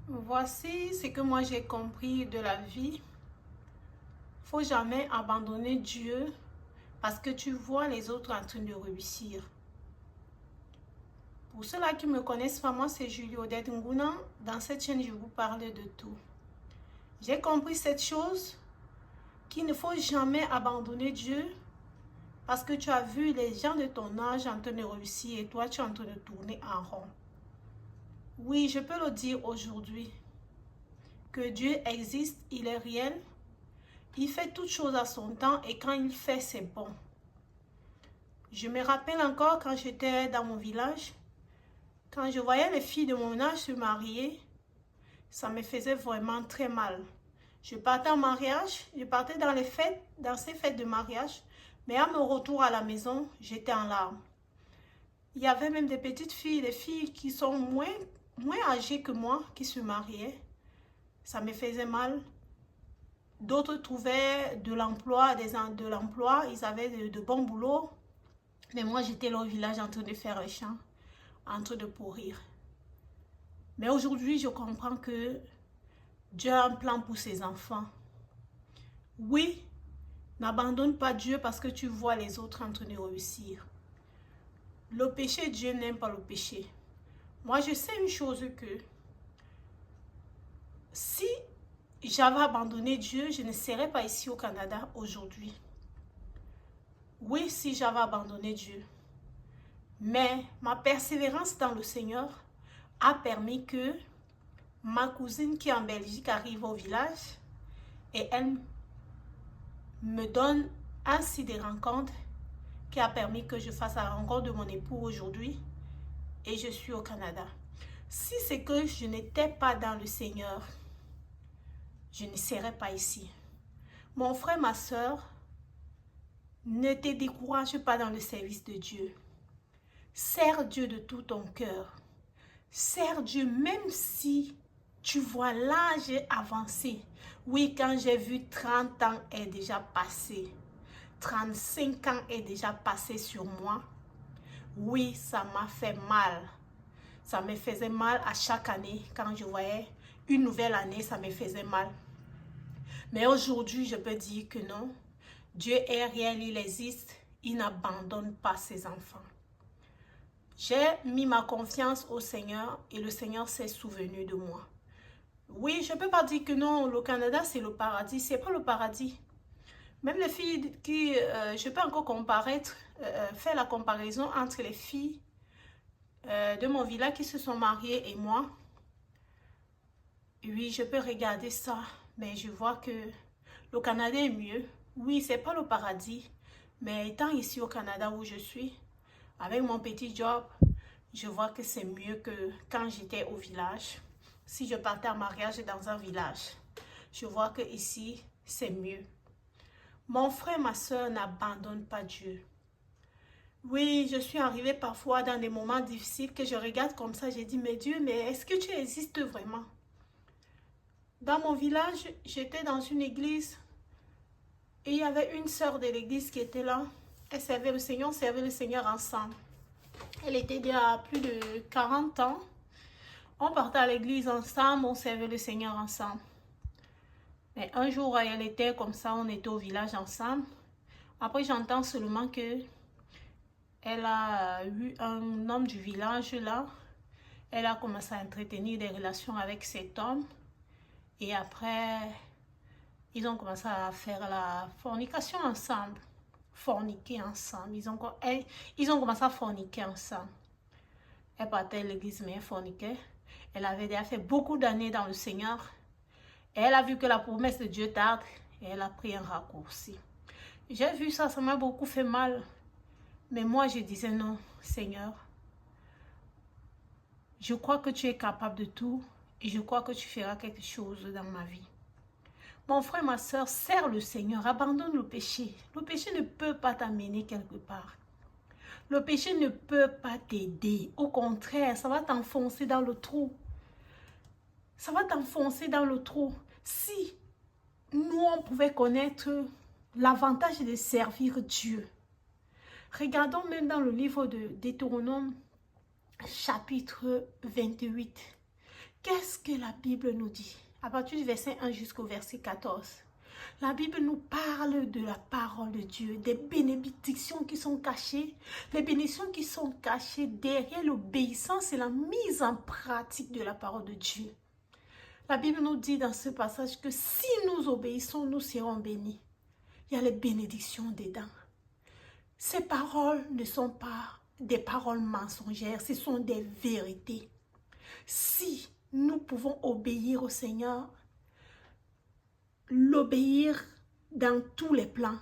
Voici ce que moi j'ai compris de la vie. Faut jamais abandonner Dieu parce que tu vois les autres en train de réussir. Pour ceux-là qui me connaissent pas, moi c'est Julie Odette Nguna. Dans cette chaîne, je vous parle de tout. J'ai compris cette chose, qu'il ne faut jamais abandonner Dieu parce que tu as vu les gens de ton âge en train de réussir et toi tu es en train de tourner en rond. Oui, je peux le dire aujourd'hui que Dieu existe, il est réel. Il fait toutes choses à son temps et quand il fait, c'est bon. Je me rappelle encore quand j'étais dans mon village, quand je voyais les filles de mon âge se marier, ça me faisait vraiment très mal. Je partais en mariage, je partais dans les fêtes, dans ces fêtes de mariage, mais à mon retour à la maison, j'étais en larmes. Il y avait même des petites filles, des filles qui sont moins âgées que moi, qui se mariaient. Ça me faisait mal. D'autres trouvaient de l'emploi, ils avaient de bons boulots. Mais moi, j'étais là au village en train de faire le champ, en train de pourrir. Mais aujourd'hui, je comprends que Dieu a un plan pour ses enfants. Oui, n'abandonne pas Dieu parce que tu vois les autres en train de réussir. Le péché, Dieu n'aime pas le péché. Moi, je sais une chose que si j'avais abandonné Dieu, je ne serais pas ici au Canada aujourd'hui. Oui, si j'avais abandonné Dieu. Mais ma persévérance dans le Seigneur a permis que ma cousine qui est en Belgique arrive au village et elle me donne ainsi des rencontres qui a permis que je fasse la rencontre de mon époux aujourd'hui et je suis au Canada. Si c'est que je n'étais pas dans le Seigneur, je ne serais pas ici. Mon frère, ma soeur, ne te décourage pas dans le service de Dieu. Sers Dieu de tout ton cœur. Sers Dieu même si tu vois l'âge avancé. Oui, quand j'ai vu 30 ans est déjà passé. 35 ans est déjà passé sur moi. Oui, ça m'a fait mal. Ça me faisait mal à chaque année. Quand je voyais une nouvelle année, ça me faisait mal. Mais aujourd'hui, je peux dire que non. Dieu est réel, il existe. Il n'abandonne pas ses enfants. J'ai mis ma confiance au Seigneur et le Seigneur s'est souvenu de moi. Oui, je ne peux pas dire que non, le Canada c'est le paradis. Ce n'est pas le paradis. Même les filles qui, je peux encore faire la comparaison entre les filles de mon village qui se sont mariées et moi. Oui, je peux regarder ça, mais je vois que le Canada est mieux. Oui, c'est pas le paradis, mais étant ici au Canada où je suis, avec mon petit job, je vois que c'est mieux que quand j'étais au village. Si je partais en mariage dans un village, je vois que ici, c'est mieux. Mon frère, ma soeur n'abandonnent pas Dieu. Oui, je suis arrivée parfois dans des moments difficiles que je regarde comme ça, j'ai dit, mais Dieu, mais est-ce que tu existes vraiment? Dans mon village, j'étais dans une église et il y avait une sœur de l'église qui était là. Elle servait le Seigneur, on servait le Seigneur ensemble. Elle était déjà à plus de 40 ans. On partait à l'église ensemble, on servait le Seigneur ensemble. Mais un jour, elle était comme ça, on était au village ensemble. Après, j'entends seulement que elle a eu un homme du village là. Elle a commencé à entretenir des relations avec cet homme. Et après, ils ont commencé à faire la fornication ensemble. Forniquer ensemble. Ils ont commencé à forniquer ensemble. Elle partait à l'église, mais elle forniquait. Elle avait déjà fait beaucoup d'années dans le Seigneur. Et elle a vu que la promesse de Dieu tarde. Et elle a pris un raccourci. J'ai vu ça, ça m'a beaucoup fait mal. Mais moi, je disais non, Seigneur. Je crois que tu es capable de tout. Et je crois que tu feras quelque chose dans ma vie. Mon frère, ma soeur, sers le Seigneur, abandonne le péché. Le péché ne peut pas t'amener quelque part. Le péché ne peut pas t'aider. Au contraire, ça va t'enfoncer dans le trou. Ça va t'enfoncer dans le trou. Si nous, on pouvait connaître l'avantage de servir Dieu. Regardons même dans le livre de Deutéronome, chapitre 28. qu'est-ce que la Bible nous dit? À partir du verset 1 jusqu'au verset 14. La Bible nous parle de la parole de Dieu, des bénédictions qui sont cachées, les bénédictions qui sont cachées derrière l'obéissance et la mise en pratique de la parole de Dieu. La Bible nous dit dans ce passage que si nous obéissons, nous serons bénis. Il y a les bénédictions dedans. Ces paroles ne sont pas des paroles mensongères, ce sont des vérités. Si nous pouvons obéir au Seigneur, l'obéir dans tous les plans,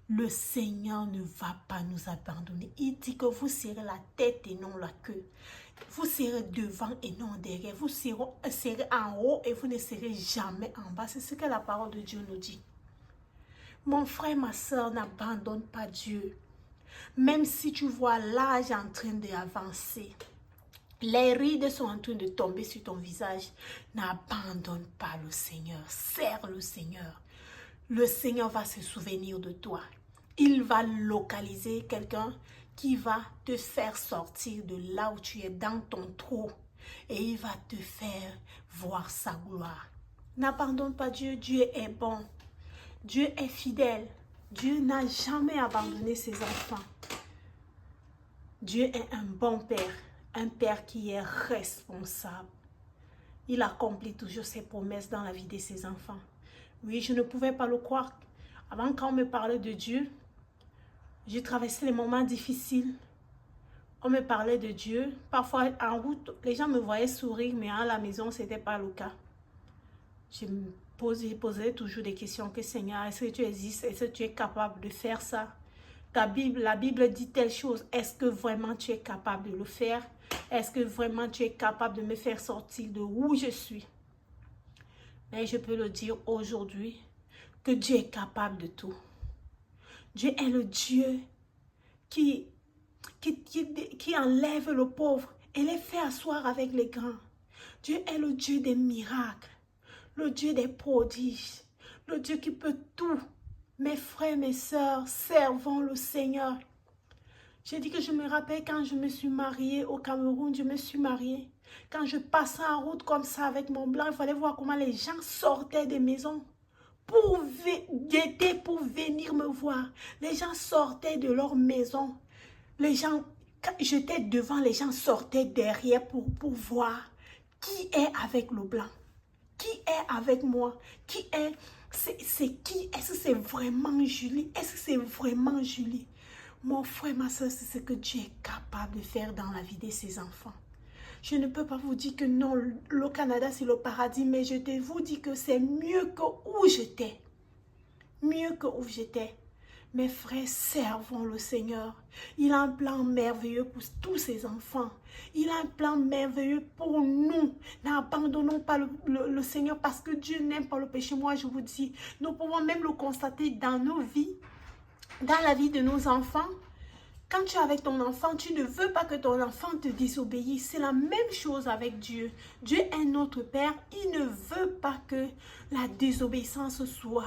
le Seigneur ne va pas nous abandonner. Il dit que vous serez la tête et non la queue. Vous serez devant et non derrière. Vous serez en haut et vous ne serez jamais en bas. C'est ce que la parole de Dieu nous dit. Mon frère, ma soeur, n'abandonne pas Dieu. Même si tu vois l'âge en train d'avancer, les rides sont en train de tomber sur ton visage, n'abandonne pas le Seigneur. Serre le Seigneur. Le Seigneur va se souvenir de toi. Il va localiser quelqu'un qui va te faire sortir de là où tu es, dans ton trou. Et il va te faire voir sa gloire. N'abandonne pas Dieu. Dieu est bon. Dieu est fidèle. Dieu n'a jamais abandonné ses enfants. Dieu est un bon Père. Un Père qui est responsable. Il accomplit toujours ses promesses dans la vie de ses enfants. Oui, je ne pouvais pas le croire. Avant, quand on me parlait de Dieu, j'ai traversé les moments difficiles. On me parlait de Dieu. Parfois, en route, les gens me voyaient sourire, mais à la maison, ce n'était pas le cas. Je me posais toujours des questions. Que Seigneur, est-ce que tu existes? Est-ce que tu es capable de faire ça? La Bible dit telle chose. Est-ce que vraiment tu es capable de le faire? Est-ce que vraiment tu es capable de me faire sortir de où je suis? Mais je peux le dire aujourd'hui que Dieu est capable de tout. Dieu est le Dieu qui enlève le pauvre et les fait asseoir avec les grands. Dieu est le Dieu des miracles, le Dieu des prodiges, le Dieu qui peut tout. Mes frères, mes sœurs, servons le Seigneur. J'ai dit que je me rappelle quand je me suis mariée au Cameroun, je me suis mariée. Quand je passais en route comme ça avec mon blanc, il fallait voir comment les gens sortaient des maisons pour venir me voir. Les gens sortaient de leur maison. Les gens, quand j'étais devant, les gens sortaient derrière pour voir qui est avec le blanc. Qui est avec moi? Qui est? C'est qui? Est-ce que c'est vraiment Julie? Est-ce que c'est vraiment Julie? Mon frère, ma soeur, c'est ce que Dieu est capable de faire dans la vie de ses enfants. Je ne peux pas vous dire que non, le Canada c'est le paradis, mais je vous dis que c'est mieux que où j'étais. Mieux que où j'étais. Mes frères, servons le Seigneur. Il a un plan merveilleux pour tous ses enfants. Il a un plan merveilleux pour nous. N'abandonnons pas le Seigneur parce que Dieu n'aime pas le péché. Moi, je vous dis, nous pouvons même le constater dans nos vies, dans la vie de nos enfants. Quand tu es avec ton enfant, tu ne veux pas que ton enfant te désobéisse. C'est la même chose avec Dieu. Dieu est notre Père. Il ne veut pas que la désobéissance soit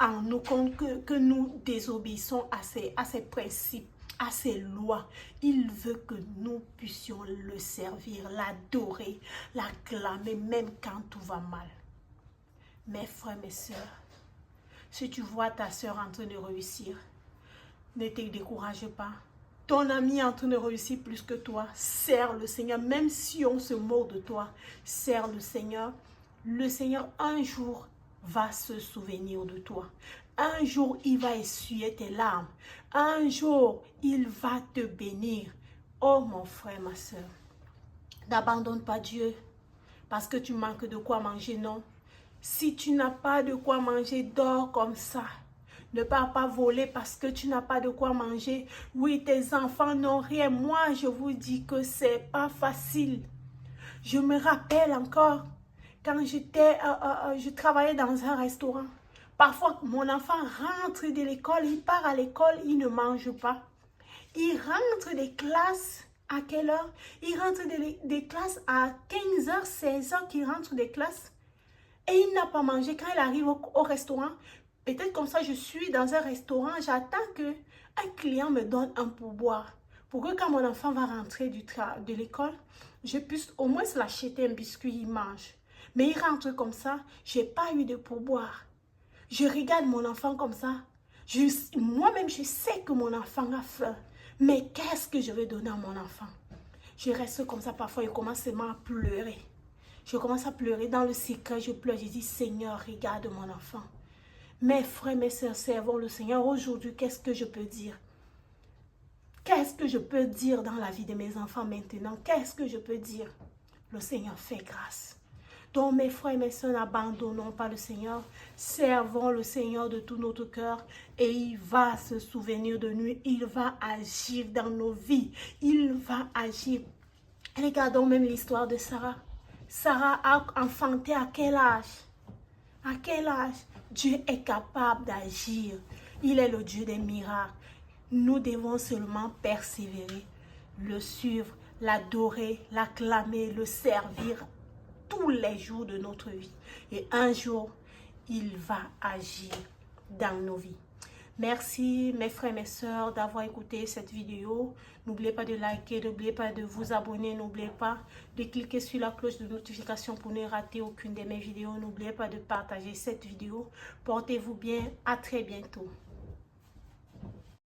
en nous, que nous désobéissons à ses principes, à ses lois. Il veut que nous puissions le servir, l'adorer, l'acclamer, même quand tout va mal. Mes frères, mes sœurs, si tu vois ta sœur en train de réussir, ne te décourage pas. Ton ami est en train de réussir plus que toi. Sers le Seigneur, même si on se moque de toi. Sers le Seigneur. Le Seigneur, un jour, va se souvenir de toi. Un jour, il va essuyer tes larmes. Un jour, il va te bénir. Oh, mon frère, ma soeur, n'abandonne pas Dieu parce que tu manques de quoi manger, non. Si tu n'as pas de quoi manger, dors comme ça. Ne pars pas voler parce que tu n'as pas de quoi manger. Oui, tes enfants n'ont rien. Moi, je vous dis que c'est pas facile. Je me rappelle encore quand je travaillais dans un restaurant. Parfois, mon enfant rentre de l'école, il part à l'école, il ne mange pas. Il rentre des classes à quelle heure? Il rentre des classes à 15h, 16h qu'il rentre des classes. Et il n'a pas mangé. Quand il arrive au restaurant, peut-être comme ça, je suis dans un restaurant, j'attends qu'un client me donne un pourboire. Pour que quand mon enfant va rentrer de l'école, je puisse au moins l'acheter un biscuit, il mange. Mais il rentre comme ça, je n'ai pas eu de pourboire. Je regarde mon enfant comme ça. Moi-même, je sais que mon enfant a faim. Mais qu'est-ce que je vais donner à mon enfant? Je reste comme ça, parfois, je commence seulement à pleurer. Je commence à pleurer dans le secret, je pleure, je dis, Seigneur, regarde mon enfant. Mes frères, mes sœurs, servons le Seigneur. Aujourd'hui, qu'est-ce que je peux dire? Qu'est-ce que je peux dire dans la vie de mes enfants maintenant? Qu'est-ce que je peux dire? Le Seigneur fait grâce. Donc mes frères et mes sœurs, n'abandonnons pas le Seigneur. Servons le Seigneur de tout notre cœur et il va se souvenir de nous. Il va agir dans nos vies. Il va agir. Regardons même l'histoire de Sarah. Sarah a enfanté à quel âge? À quel âge? Dieu est capable d'agir. Il est le Dieu des miracles. Nous devons seulement persévérer, le suivre, l'adorer, l'acclamer, le servir tous les jours de notre vie. Et un jour, il va agir dans nos vies. Merci mes frères et mes sœurs d'avoir écouté cette vidéo. N'oubliez pas de liker, n'oubliez pas de vous abonner, n'oubliez pas de cliquer sur la cloche de notification pour ne rater aucune de mes vidéos. N'oubliez pas de partager cette vidéo. Portez-vous bien, à très bientôt.